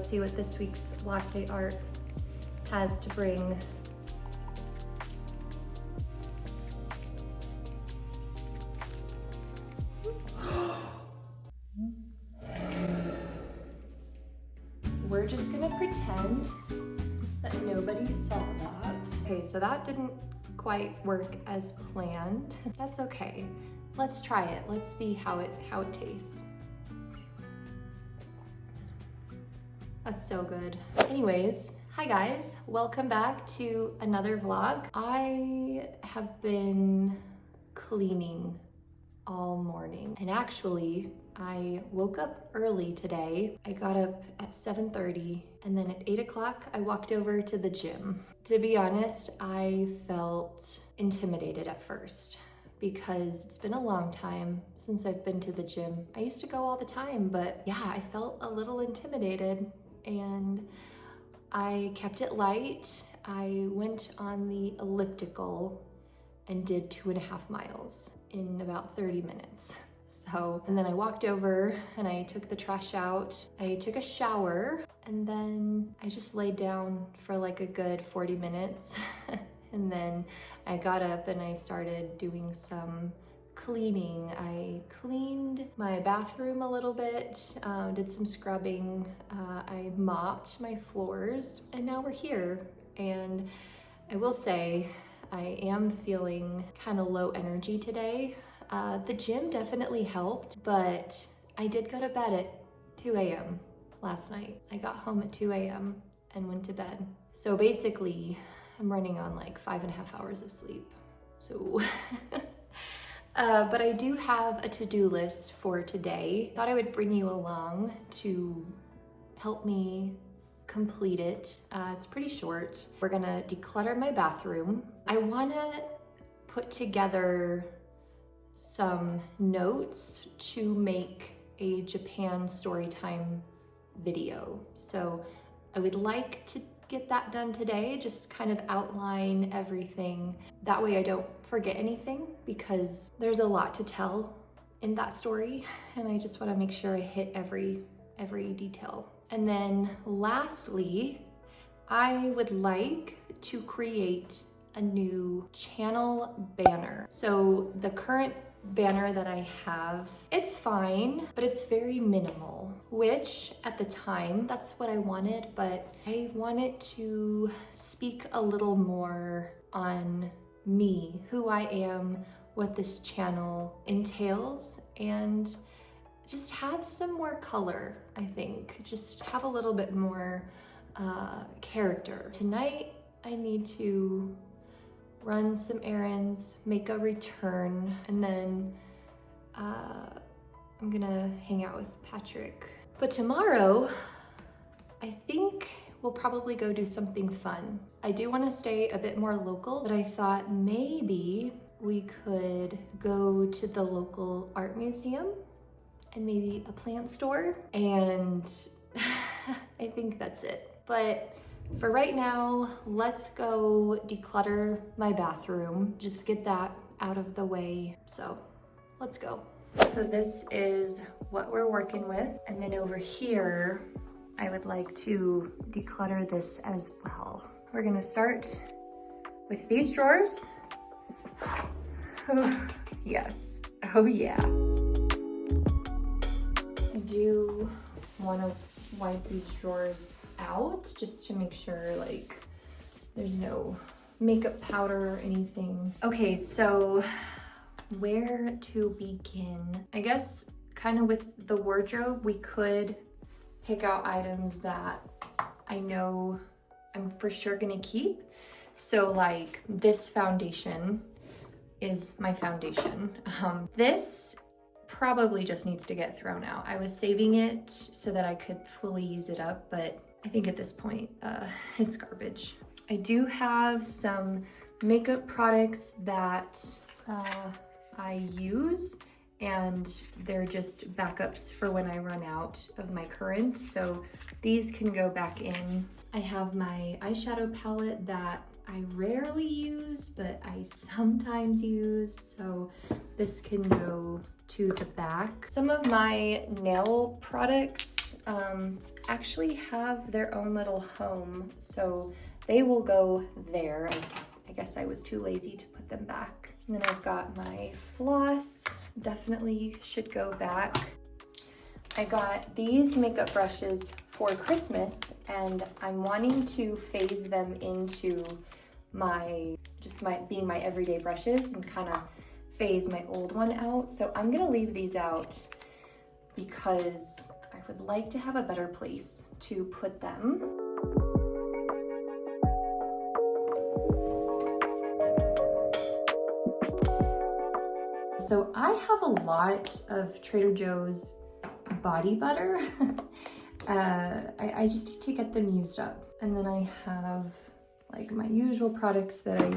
let's see what this week's latte art has to bring. We're just gonna pretend that nobody saw that. Okay, so that didn't quite work as planned. That's okay. Let's try it. Let's see how it tastes. That's so good. Anyways, hi guys. Welcome back to another vlog. I have been cleaning all morning, and actually I woke up early today. I got up at 7:30, and then at 8 o'clock I walked over to the gym. To be honest, I felt intimidated at first because it's been a long time since I've been to the gym. I used to go all the time, but yeah, I felt a little intimidated, and I kept it light. I went on the elliptical and did 2.5 miles in about 30 minutes. So, and then I walked over and I took the trash out. I took a shower, and then I just laid down for like a good 40 minutes. And then I got up and I started doing some cleaning. I cleaned my bathroom a little bit, did some scrubbing. I mopped my floors, and now we're here. And I will say, I am feeling kind of low energy today. The gym definitely helped, but I did go to bed at 2 a.m. last night. I got home at 2 a.m. and went to bed. So basically, I'm running on like 5.5 hours of sleep. So, but I do have a to-do list for today. Thought I would bring you along to help me complete it. It's pretty short. We're gonna declutter my bathroom. I wanna put together some notes to make a Japan story time video. So I would like to get that done today, just kind of outline everything. That way I don't forget anything, because there's a lot to tell in that story, and I just wanna make sure I hit every detail. And then lastly, I would like to create a new channel banner. So the current banner that I have, it's fine, but it's very minimal, which at the time, that's what I wanted, but I wanted to speak a little more on me, who I am, what this channel entails, and just have some more color, I think. Just have a little bit more character. Tonight, I need to run some errands, make a return, and then I'm gonna hang out with Patrick. But tomorrow, I think we'll probably go do something fun. I do wanna stay a bit more local, but I thought maybe we could go to the local art museum and maybe a plant store, and I think that's it. But for right now, let's go declutter my bathroom, just get that out of the way. So let's go. So this is what we're working with. And then over here, I would like to declutter this as well. We're gonna start with these drawers. Oh, yes, oh yeah. I do wanna wipe these drawers out just to make sure like there's no makeup powder or anything. Okay, so where to begin? I guess kind of with the wardrobe, we could pick out items that I know I'm for sure gonna keep. So like this foundation is my foundation. This probably just needs to get thrown out. I was saving it so that I could fully use it up, but I think at this point, it's garbage. I do have some makeup products that I use, and they're just backups for when I run out of my current. So these can go back in. I have my eyeshadow palette that I rarely use, but I sometimes use, so this can go to the back. Some of my nail products actually have their own little home, so they will go there. I guess I was too lazy to put them back. And then I've got my floss, definitely should go back. I got these makeup brushes for Christmas, and I'm wanting to phase them into being my everyday brushes and kind of phase my old one out. So I'm gonna leave these out because I would like to have a better place to put them. So I have a lot of Trader Joe's body butter. I just need to get them used up. And then I have like my usual products that I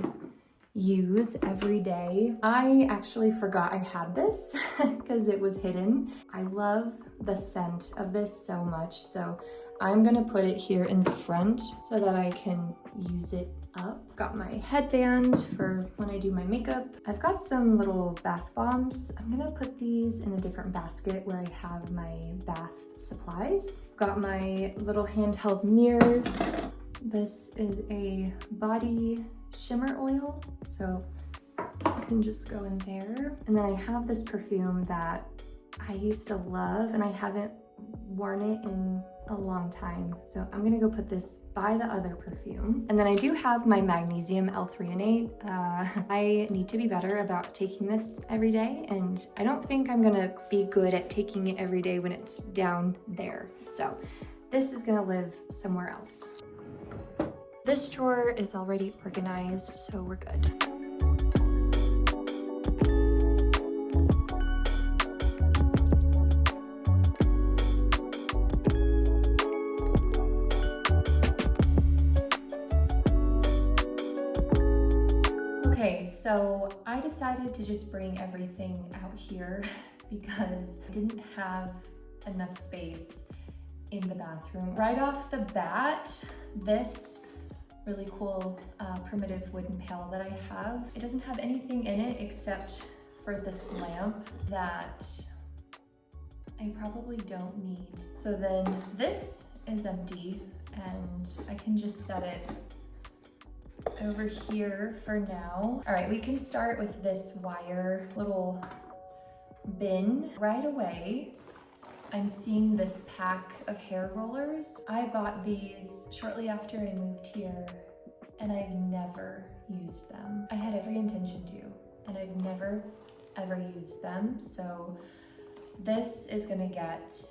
use every day. I actually forgot I had this because it was hidden. I love the scent of this so much, so I'm gonna put it here in the front so that I can use it up. Got my headband for when I do my makeup. I've got some little bath bombs. I'm gonna put these in a different basket where I have my bath supplies. Got my little handheld mirrors. This is a body shimmer oil, so I can just go in there. And then I have this perfume that I used to love and I haven't worn it in a long time, so I'm gonna go put this by the other perfume. And then I do have my magnesium L-threonate. I need to be better about taking this every day, and I don't think I'm gonna be good at taking it every day when it's down there, so this is gonna live somewhere else. This drawer is already organized, so we're good. Okay, so I decided to just bring everything out here because I didn't have enough space in the bathroom. Right off the bat, this really cool primitive wooden pail that I have, it doesn't have anything in it except for this lamp that I probably don't need. So then this is empty and I can just set it over here for now. All right, we can start with this wire little bin. Right away, I'm seeing this pack of hair rollers. I bought these shortly after I moved here and I've never used them. I had every intention to, and I've never ever used them. So this is gonna get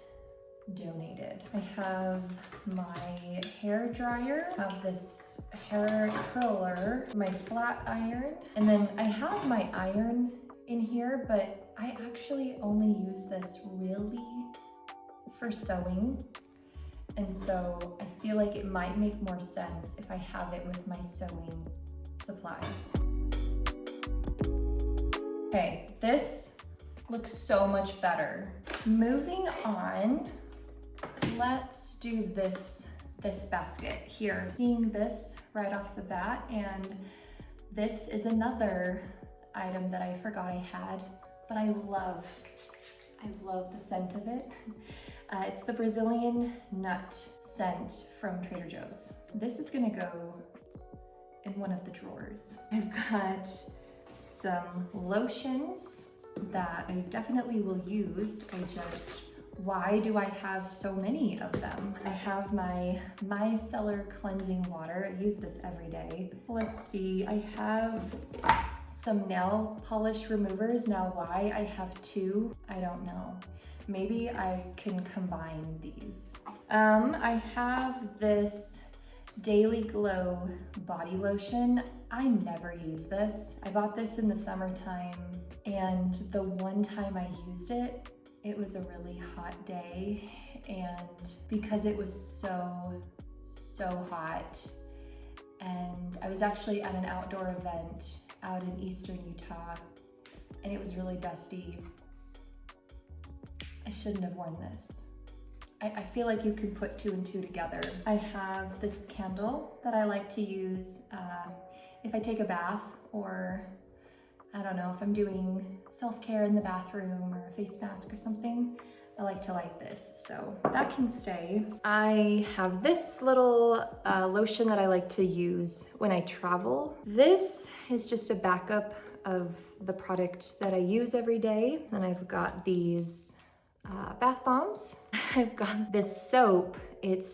donated. I have my hair dryer, I have this hair curler, my flat iron, and then I have my iron in here, but I actually only use this really for sewing. And so I feel like it might make more sense if I have it with my sewing supplies. Okay, this looks so much better. Moving on, let's do this basket here. Seeing this right off the bat, and this is another item that I forgot I had, but I love the scent of it. It's the Brazilian nut scent from Trader Joe's. This is gonna go in one of the drawers. I've got some lotions that I definitely will use. Why do I have so many of them? I have my micellar cleansing water. I use this every day. Let's see, I have some nail polish removers. Now why I have two, I don't know. Maybe I can combine these. I have this Daily Glow body lotion. I never use this. I bought this in the summertime, and the one time I used it, it was a really hot day, and because it was so hot, and I was actually at an outdoor event out in eastern Utah, and it was really dusty. I shouldn't have worn this. I feel like you could put two and two together. I have this candle that I like to use. if I take a bath, or I don't know, if I'm doing self-care in the bathroom or a face mask or something, I like to light this, so that can stay. I have this little lotion that I like to use when I travel. This is just a backup of the product that I use every day. And I've got these bath bombs. I've got this soap. It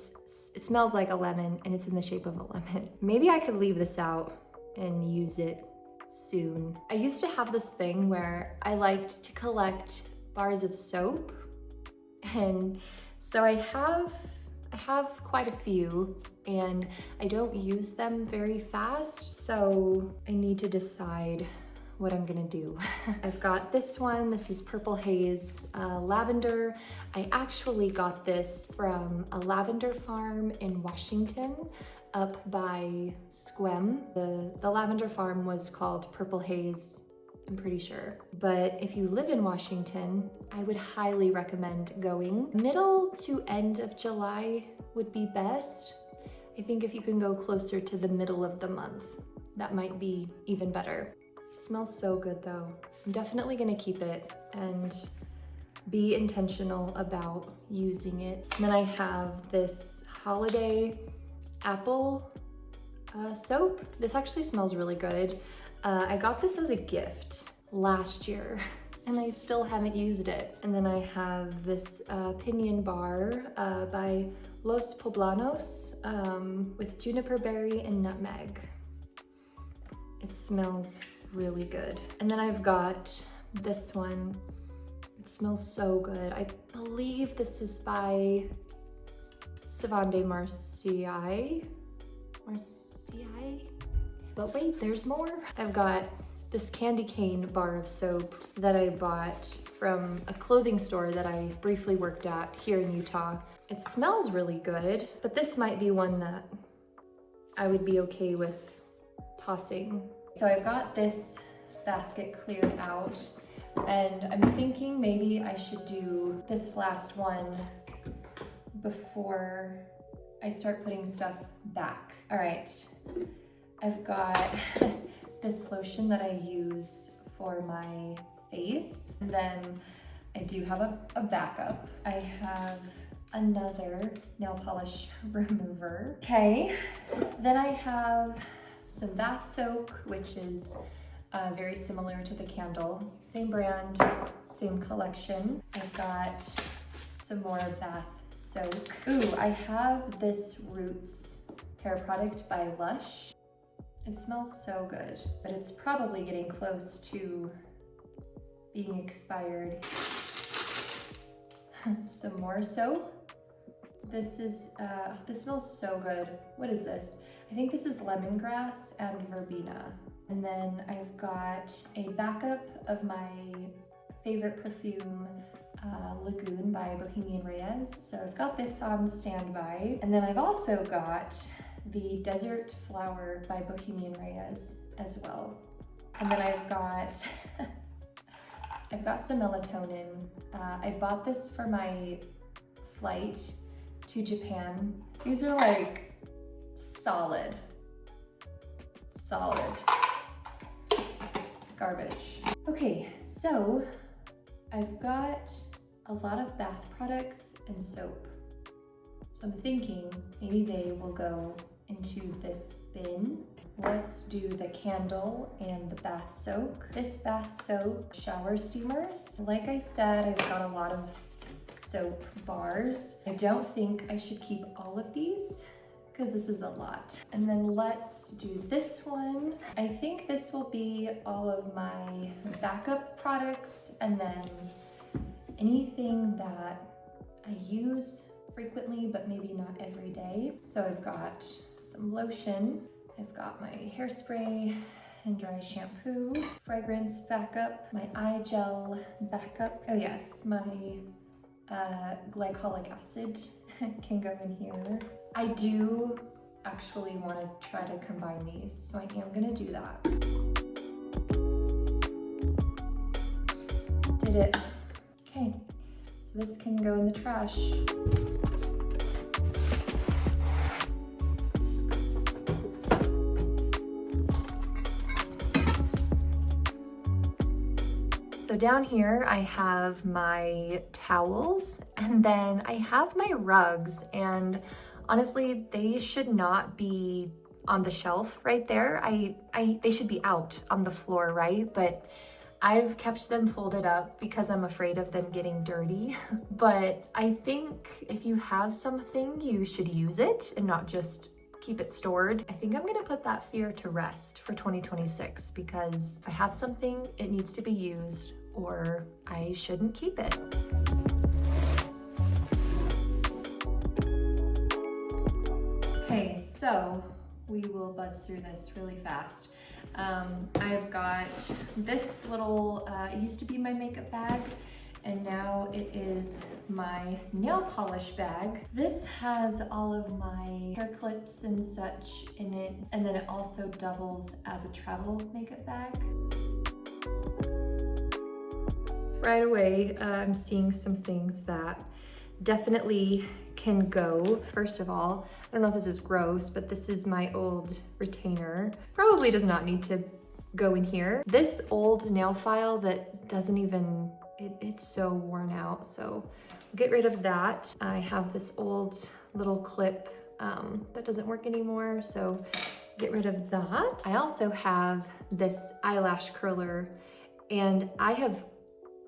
smells like a lemon and it's in the shape of a lemon. Maybe I could leave this out and use it soon. I used to have this thing where I liked to collect bars of soap. And so I have quite a few and I don't use them very fast, so I need to decide what I'm gonna do. I've got this one. This is Purple Haze Lavender. I actually got this from a lavender farm in Washington up by Squem. The lavender farm was called Purple Haze, I'm pretty sure. But if you live in Washington, I would highly recommend going. Middle to end of July would be best. I think if you can go closer to the middle of the month, that might be even better. It smells so good though. I'm definitely gonna keep it and be intentional about using it. And then I have this holiday apple soap. This actually smells really good. I got this as a gift last year and I still haven't used it. And then I have this Pinion Bar by Los Poblanos with juniper berry and nutmeg. It smells really good. And then I've got this one. It smells so good. I believe this is by Savon de Marseille. But wait, there's more. I've got this candy cane bar of soap that I bought from a clothing store that I briefly worked at here in Utah. It smells really good, but this might be one that I would be okay with tossing. So I've got this basket cleared out and I'm thinking maybe I should do this last one before I start putting stuff back. All right. I've got this lotion that I use for my face. And then I do have a backup. I have another nail polish remover. Okay, then I have some bath soak, which is very similar to the candle. Same brand, same collection. I've got some more bath soak. Ooh, I have this Roots hair product by Lush. It smells so good, but it's probably getting close to being expired. Some more soap. This smells so good. What is this? I think this is lemongrass and verbena. And then I've got a backup of my favorite perfume, Lagoon by Bohemian Reyes. So I've got this on standby. And then I've also got the Desert Flower by Bohemian Reyes as well. And then I've got some melatonin. I bought this for my flight to Japan. These are like solid garbage. Okay, so I've got a lot of bath products and soap. So I'm thinking maybe they will go into this bin. Let's do the candle and the bath soak. This bath soak, shower steamers. Like I said, I've got a lot of soap bars. I don't think I should keep all of these because this is a lot. And then let's do this one. I think this will be all of my backup products and then anything that I use frequently, but maybe not every day. So I've got some lotion. I've got my hairspray and dry shampoo, fragrance backup, my eye gel backup. Oh yes, my glycolic acid can go in here. I do actually want to try to combine these, so I am gonna do that. Did it. Okay, so this can go in the trash. So down here I have my towels, and then I have my rugs, and honestly, they should not be on the shelf right there. They should be out on the floor, right? But I've kept them folded up because I'm afraid of them getting dirty. But I think if you have something, you should use it and not just keep it stored. I think I'm gonna put that fear to rest for 2026, because if I have something, it needs to be used or I shouldn't keep it. Okay, so we will buzz through this really fast. I've got this little, it used to be my makeup bag, and now it is my nail polish bag. This has all of my hair clips and such in it, and then it also doubles as a travel makeup bag. Right away, I'm seeing some things that definitely can go. First of all, I don't know if this is gross, but this is my old retainer. Probably does not need to go in here. This old nail file that doesn't even, it's so worn out, so get rid of that. I have this old little clip that doesn't work anymore, so get rid of that. I also have this eyelash curler, and I have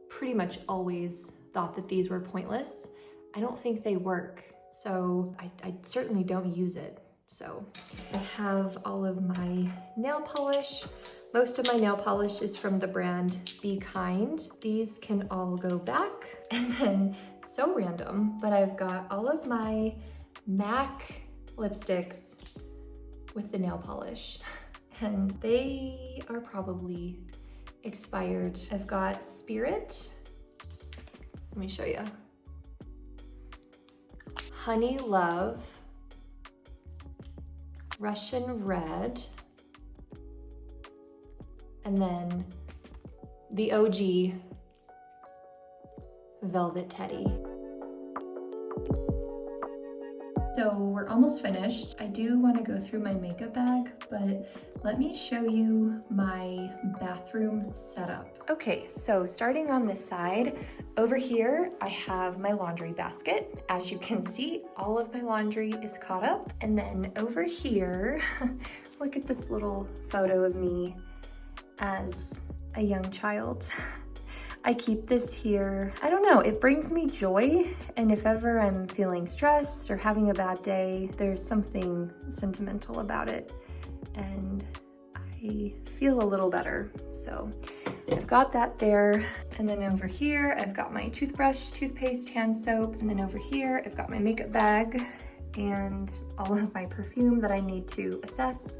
pretty much always thought that these were pointless. I don't think they work, so I certainly don't use it. So I have all of my nail polish. Most of my nail polish is from the brand Be Kind. These can all go back. And then, so random, but I've got all of my MAC lipsticks with the nail polish, and they are probably expired. I've got Spirit. Let me show you. Honey Love, Russian Red, and then the OG Velvet Teddy. So we're almost finished. I do want to go through my makeup bag, but let me show you my bathroom setup. Okay, so starting on this side, over here, I have my laundry basket. As you can see, all of my laundry is caught up. And then over here, look at this little photo of me as a young child. I keep this here. I don't know, it brings me joy. And if ever I'm feeling stressed or having a bad day, there's something sentimental about it. And I feel a little better. So I've got that there. And then over here, I've got my toothbrush, toothpaste, hand soap. And then over here, I've got my makeup bag and all of my perfume that I need to assess.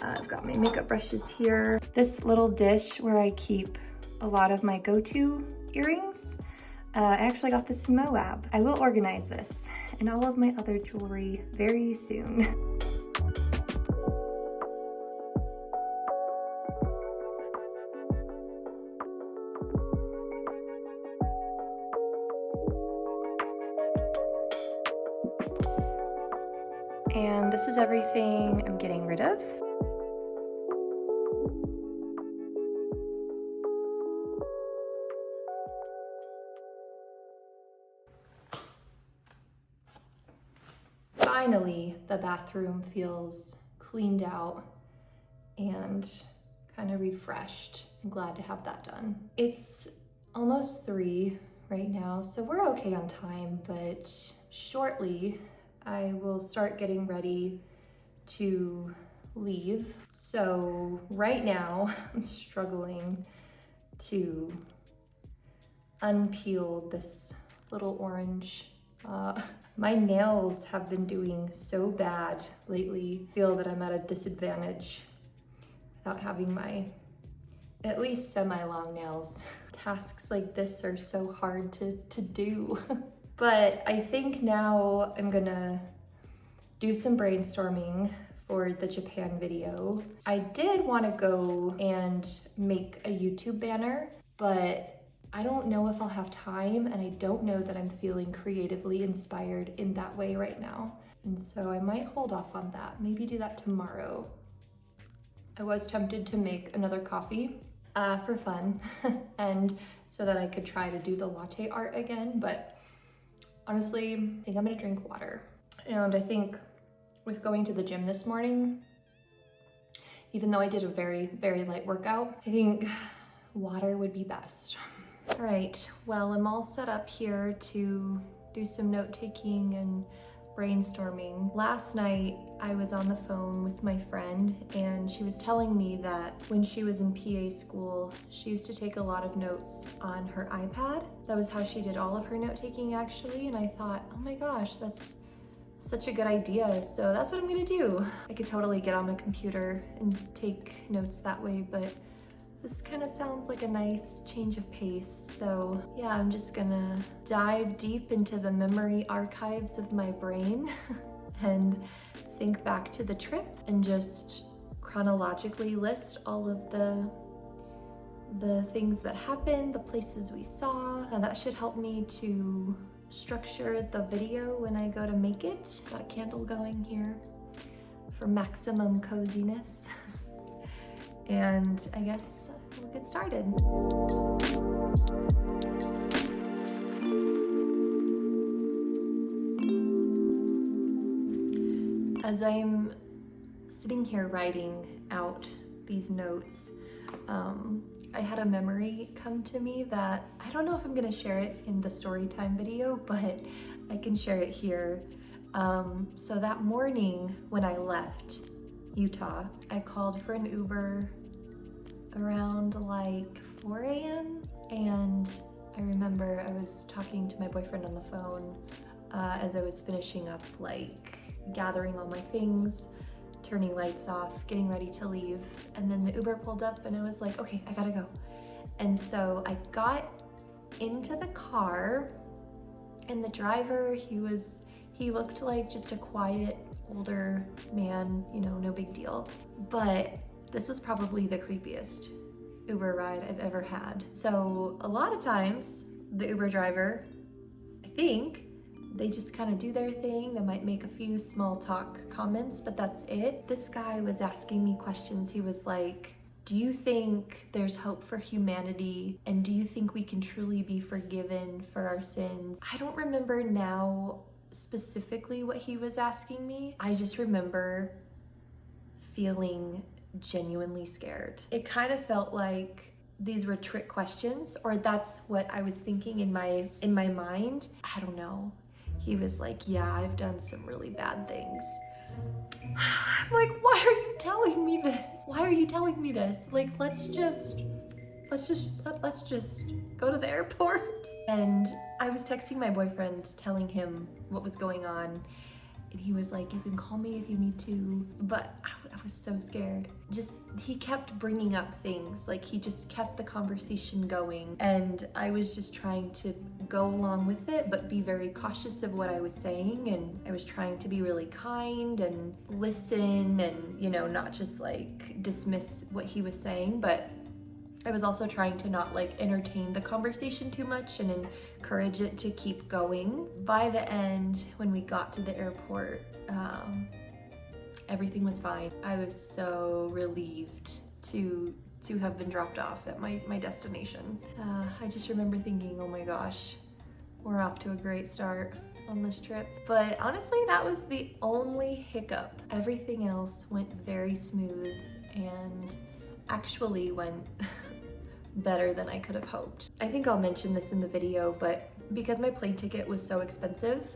I've got my makeup brushes here. This little dish where I keep a lot of my go-to earrings. I actually got this in Moab. I will organize this and all of my other jewelry very soon. And this is everything I'm getting rid of. Finally, the bathroom feels cleaned out and kind of refreshed. I'm glad to have that done. It's almost 3 right now, so we're okay on time, but shortly I will start getting ready to leave. So right now I'm struggling to unpeel this little orange. My nails have been doing so bad lately. I feel that I'm at a disadvantage without having my at least semi-long nails. Tasks like this are so hard to do. But I think now I'm gonna do some brainstorming for the Japan video. I did want to go and make a YouTube banner, but I don't know if I'll have time, and I don't know that I'm feeling creatively inspired in that way right now. And so I might hold off on that, maybe do that tomorrow. I was tempted to make another coffee. for fun and so that I could try to do the latte art again. But honestly, I think I'm gonna drink water. And I think with going to the gym this morning, even though I did a very, very light workout, I think water would be best. All right, well, I'm all set up here to do some note-taking and brainstorming. Last night, I was on the phone with my friend and she was telling me that when she was in PA school, she used to take a lot of notes on her iPad. That was how she did all of her note-taking actually, and I thought, oh my gosh, that's such a good idea. So that's what I'm gonna do. I could totally get on my computer and take notes that way, but this kind of sounds like a nice change of pace. So yeah, I'm just gonna dive deep into the memory archives of my brain and think back to the trip and just chronologically list all of the things that happened, the places we saw, and that should help me to structure the video when I go to make it. Got a candle going here for maximum coziness. And I guess we'll get started. As I'm sitting here writing out these notes, I had a memory come to me that I don't know if I'm gonna share it in the story time video, but I can share it here. So that morning when I left Utah, I called for an Uber around like 4 a.m. and I remember I was talking to my boyfriend on the phone as I was finishing up, like gathering all my things, turning lights off, getting ready to leave, and then the Uber pulled up and I was like, okay, I gotta go. And so I got into the car and the driver, he looked like just a quiet older man, you know, no big deal. But this was probably the creepiest Uber ride I've ever had. So a lot of times the Uber driver, I think, they just kind of do their thing. They might make a few small talk comments, but that's it. This guy was asking me questions. He was like, do you think there's hope for humanity? And do you think we can truly be forgiven for our sins? I don't remember now specifically what he was asking me. I just remember feeling genuinely scared. It kind of felt like these were trick questions, or that's what I was thinking in my mind. I don't know. He was like, yeah, I've done some really bad things. I'm like, why are you telling me this? Why are you telling me this? Like, let's just go to the airport. And I was texting my boyfriend telling him what was going on. And he was like, you can call me if you need to. But I was so scared. He kept bringing up things. Like, he just kept the conversation going. And I was just trying to go along with it, but be very cautious of what I was saying. And I was trying to be really kind and listen and, you know, not just like dismiss what he was saying. But I was also trying to not like entertain the conversation too much and encourage it to keep going. By the end, when we got to the airport, everything was fine. I was so relieved to have been dropped off at my destination. I just remember thinking, oh my gosh, we're off to a great start on this trip. But honestly, that was the only hiccup. Everything else went very smooth and actually went better than I could have hoped. I think I'll mention this in the video, but because my plane ticket was so expensive,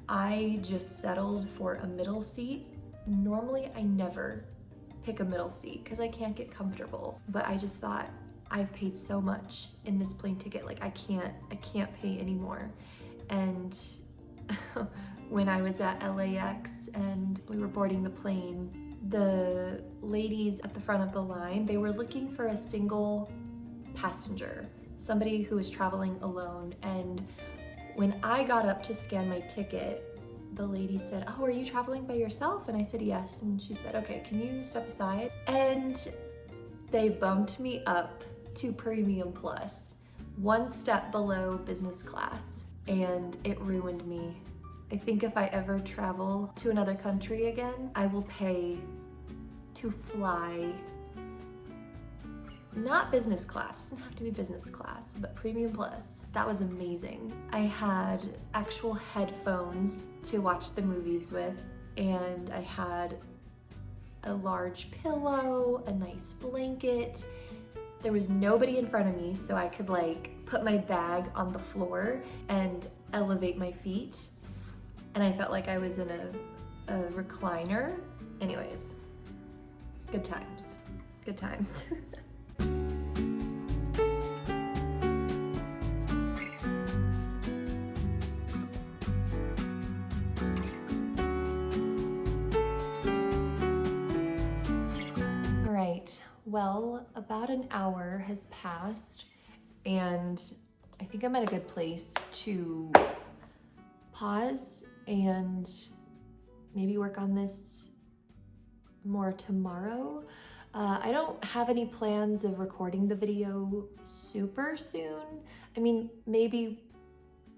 I just settled for a middle seat. Normally, I never pick a middle seat because I can't get comfortable, but I just thought, I've paid so much in this plane ticket, like I can't pay anymore. And when I was at LAX and we were boarding the plane, the ladies at the front of the line, they were looking for a single passenger, somebody who was traveling alone. And when I got up to scan my ticket, the lady said, oh, are you traveling by yourself? And I said, yes. And she said, okay, can you step aside? And they bumped me up to Premium Plus, one step below business class, and it ruined me. I think if I ever travel to another country again, I will pay to fly not business class, doesn't have to be business class, but premium plus. That was amazing. I had actual headphones to watch the movies with, and I had a large pillow, a nice blanket. There was nobody in front of me, so I could like put my bag on the floor and elevate my feet. And I felt like I was in a recliner. Anyways, good times, good times. Well, about an hour has passed, and I think I'm at a good place to pause and maybe work on this more tomorrow. I don't have any plans of recording the video super soon. I mean, maybe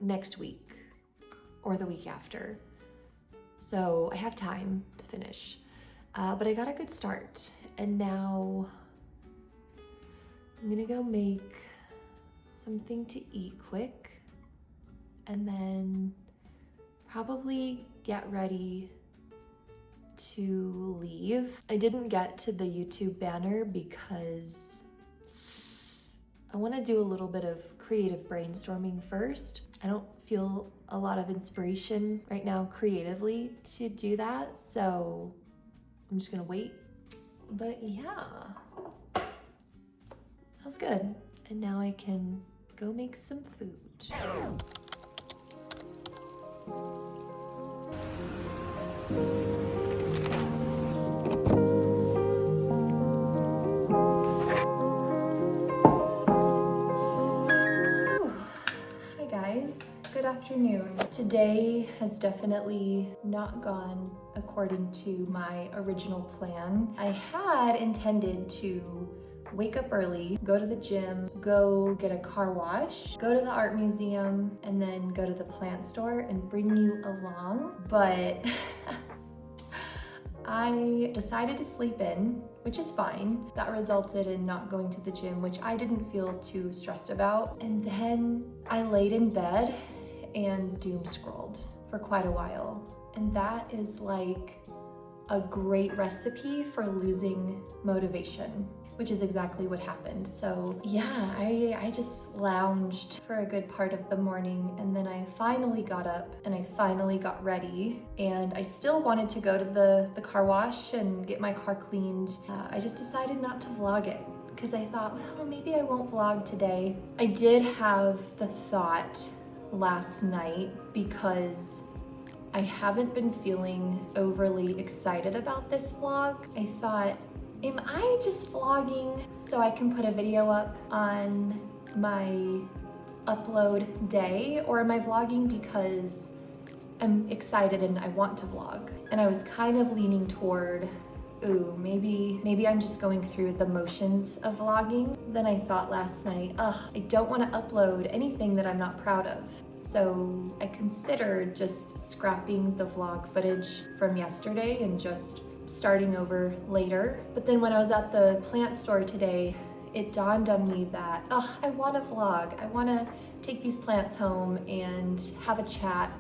next week or the week after. So I have time to finish, but I got a good start. And now I'm gonna go make something to eat quick and then probably get ready to leave. I didn't get to the YouTube banner because I want to do a little bit of creative brainstorming first. I don't feel a lot of inspiration right now creatively to do that, so I'm just gonna wait. But yeah, that was good. And now I can go make some food. Hi guys, good afternoon. Today has definitely not gone according to my original plan. I had intended to wake up early, go to the gym, go get a car wash, go to the art museum, and then go to the plant store and bring you along. But I decided to sleep in, which is fine. That resulted in not going to the gym, which I didn't feel too stressed about. And then I laid in bed and doom scrolled for quite a while. And that is like a great recipe for losing motivation, which is exactly what happened. So yeah, I just lounged for a good part of the morning, and then I finally got up and I finally got ready, and I still wanted to go to the car wash and get my car cleaned. I just decided not to vlog it because I thought, well, maybe I won't vlog today. I did have the thought last night because I haven't been feeling overly excited about this vlog. I thought, am I just vlogging so I can put a video up on my upload day, or am I vlogging because I'm excited and I want to vlog? And I was kind of leaning toward, ooh, maybe I'm just going through the motions of vlogging. Then I thought last night, I don't want to upload anything that I'm not proud of. So I considered just scrapping the vlog footage from yesterday and just starting over later. But then when I was at the plant store today, it dawned on me that, I want to vlog. I want to take these plants home and have a chat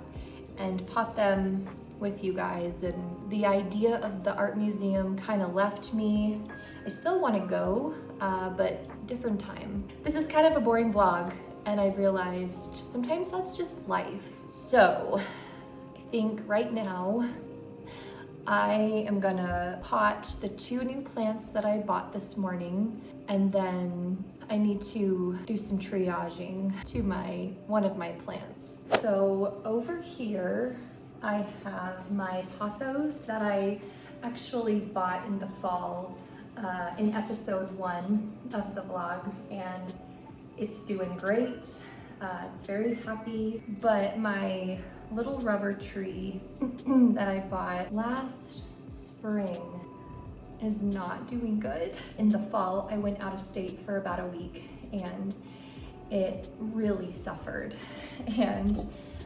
and pot them with you guys. And the idea of the art museum kind of left me. I still want to go, but different time. This is kind of a boring vlog, and I've realized sometimes that's just life. So I think right now I am gonna pot the 2 new plants that I bought this morning, and then I need to do some triaging to one of my plants. So over here, I have my pothos that I actually bought in the fall in episode 1 of the vlogs, and it's doing great. It's very happy, but my little rubber tree that I bought last spring is not doing good. In the fall, I went out of state for about a week and it really suffered. And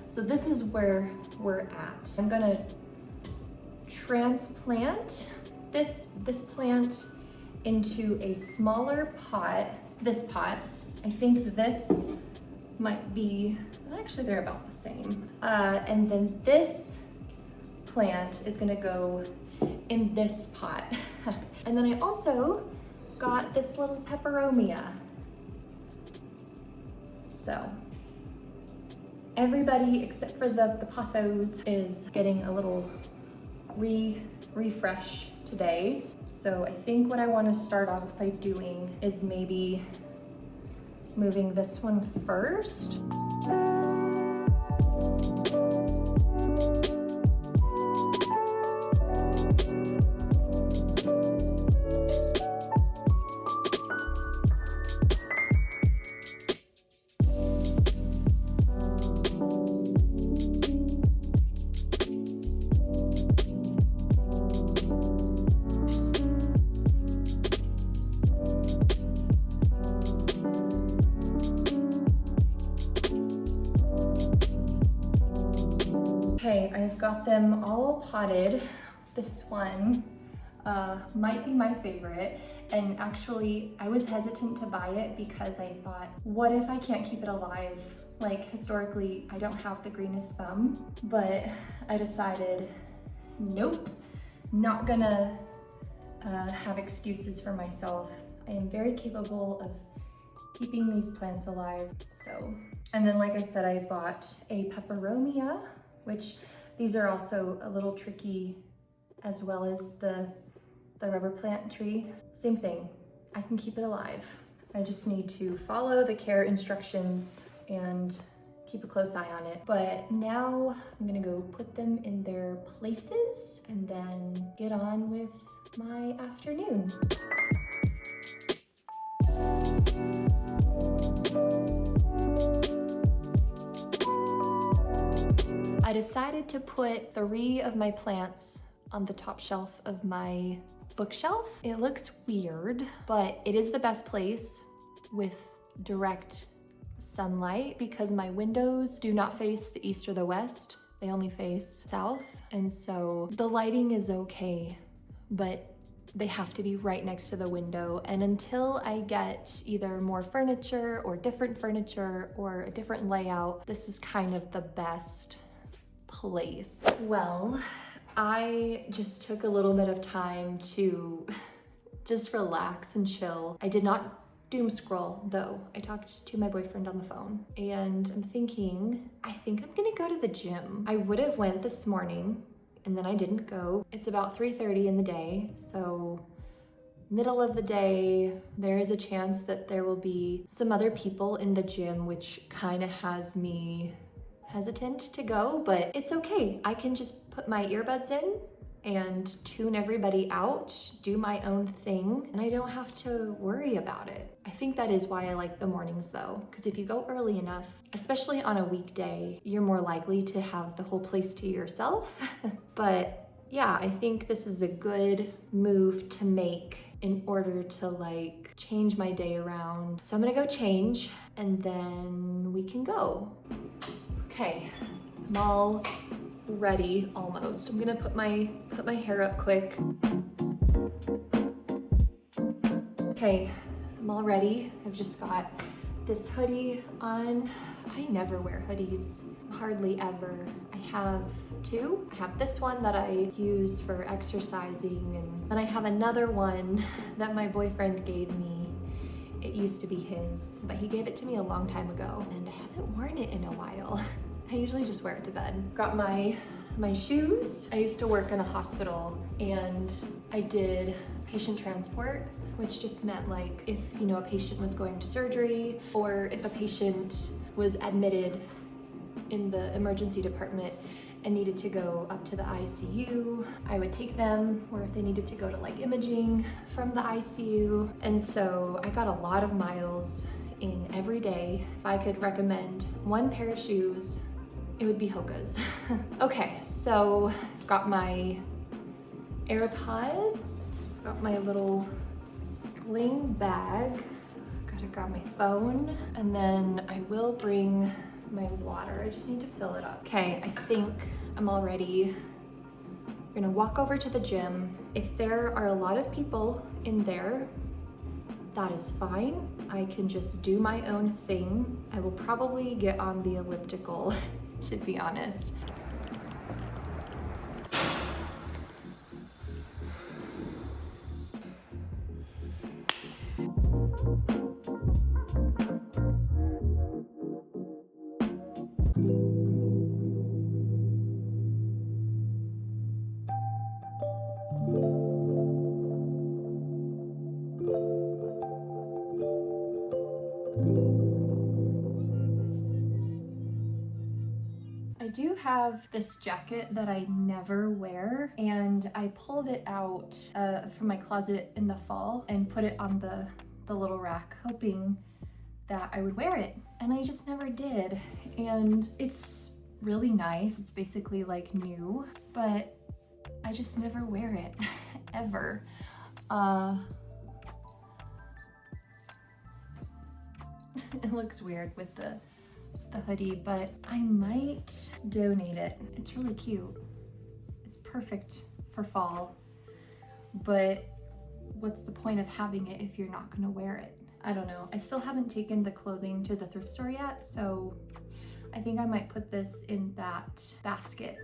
so this is where we're at. I'm gonna transplant this plant into a smaller pot, this pot. I think this might be, actually they're about the same. And then this plant is gonna go in this pot. And then I also got this little peperomia. So everybody except for the pothos is getting a little refresh today. So I think what I want to start off by doing is maybe moving this one first. Okay, I've got them all potted. This one might be my favorite. And actually, I was hesitant to buy it because I thought, what if I can't keep it alive? Like, historically, I don't have the greenest thumb, but I decided, nope, not gonna have excuses for myself. I am very capable of keeping these plants alive, so. And then, like I said, I bought a peperomia, which these are also a little tricky, as well as the rubber plant tree. Same thing, I can keep it alive. I just need to follow the care instructions and keep a close eye on it. But now I'm gonna go put them in their places and then get on with my afternoon. I decided to put 3 of my plants on the top shelf of my bookshelf. It looks weird, but it is the best place with direct sunlight because my windows do not face the east or the west. They only face south. And so the lighting is okay, but they have to be right next to the window. And until I get either more furniture or different furniture or a different layout, this is kind of the best place. Well, I just took a little bit of time to just relax and chill. I did not doom scroll though. I talked to my boyfriend on the phone and I'm thinking, I think I'm gonna go to the gym. I would have went this morning and then I didn't go. It's about 3:30 in the day, so middle of the day, there is a chance that there will be some other people in the gym, which kind of has me hesitant to go, but it's okay. I can just put my earbuds in and tune everybody out, do my own thing, and I don't have to worry about it. I think that is why I like the mornings though, because if you go early enough, especially on a weekday, you're more likely to have the whole place to yourself. But yeah, I think this is a good move to make in order to like change my day around. So I'm gonna go change and then we can go. Okay, I'm all ready almost. I'm gonna put my hair up quick. Okay, I'm all ready. I've just got this hoodie on. I never wear hoodies, hardly ever. I have 2. I have this one that I use for exercising, and then I have another one that my boyfriend gave me. It used to be his, but he gave it to me a long time ago, and I haven't worn it in a while. I usually just wear it to bed. Got my shoes. I used to work in a hospital and I did patient transport, which just meant like if, you know, a patient was going to surgery or if a patient was admitted in the emergency department and needed to go up to the ICU, I would take them, or if they needed to go to like imaging from the ICU. And so I got a lot of miles in every day. If I could recommend one pair of shoes, it would be Hoka's. Okay, so I've got my AirPods, got my little sling bag, gotta grab my phone, and then I will bring my water. I just need to fill it up. Okay, I think I'm all ready We're gonna walk over to the gym. If there are a lot of people in there, that is fine. I can just do my own thing. I will probably get on the elliptical, to be honest. I do have this jacket that I never wear, and I pulled it out from my closet in the fall and put it on the little rack, hoping that I would wear it, and I just never did. And it's really nice. It's basically like new, but I just never wear it, ever. It looks weird with the hoodie, but I might donate it. It's really cute. It's perfect for fall, but what's the point of having it if you're not gonna wear it? I don't know. I still haven't taken the clothing to the thrift store yet, so I think I might put this in that basket.